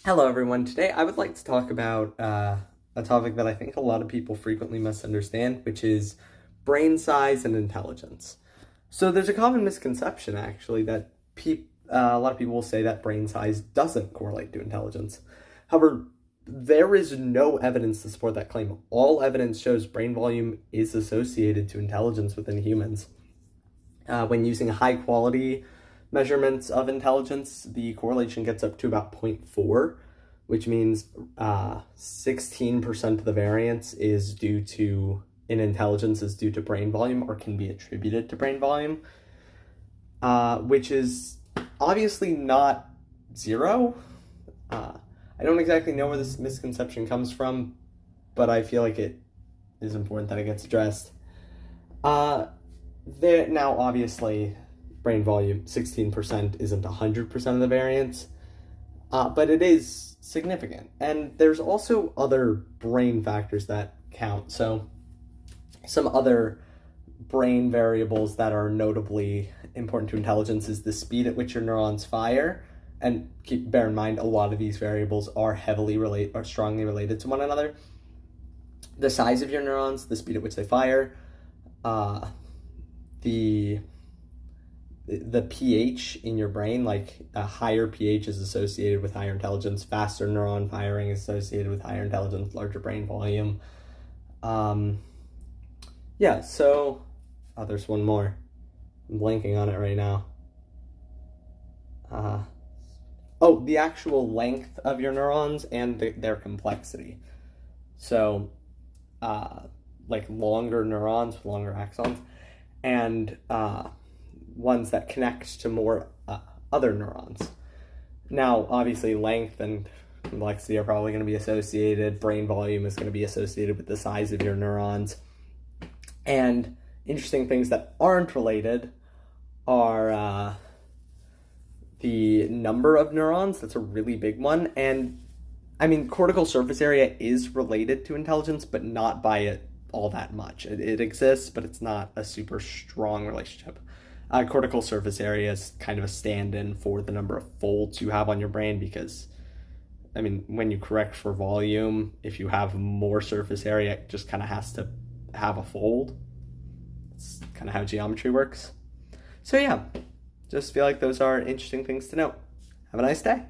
Hello everyone, today I would like to talk about a topic that I think a lot of people frequently misunderstand, which is brain size and intelligence. So there's a common misconception actually that a lot of people will say that brain size doesn't correlate to intelligence. However, there is no evidence to support that claim. All evidence shows brain volume is associated to intelligence within humans. When using high quality measurements of intelligence, the correlation gets up to about 0.4, which means 16% of the variance is due to, in intelligence, is due to brain volume or can be attributed to brain volume, which is obviously not zero. I don't exactly know where this misconception comes from, but I feel like it is important that it gets addressed. Now, obviously, brain volume, 16% isn't 100% of the variance, but it is significant. And there's also other brain factors that count. So some other brain variables that are notably important to intelligence is the speed at which your neurons fire. And bear in mind, a lot of these variables are strongly related to one another. The size of your neurons, the speed at which they fire, the pH in your brain, like a higher pH is associated with higher intelligence, faster neuron firing is associated with higher intelligence, larger brain volume. There's one more. I'm blanking on it right now. The actual length of your neurons and their complexity. So, like longer neurons, longer axons, and ones that connect to more other neurons. Now, obviously, length and complexity are probably going to be associated. Brain volume is going to be associated with the size of your neurons. And interesting things that aren't related are the number of neurons. That's a really big one. And I mean, cortical surface area is related to intelligence, but not by it all that much. It exists, but it's not a super strong relationship. Cortical surface area is kind of a stand-in for the number of folds you have on your brain because, I mean, when you correct for volume, if you have more surface area, it just kind of has to have a fold. It's kind of how geometry works. So yeah, just feel like those are interesting things to note. Have a nice day.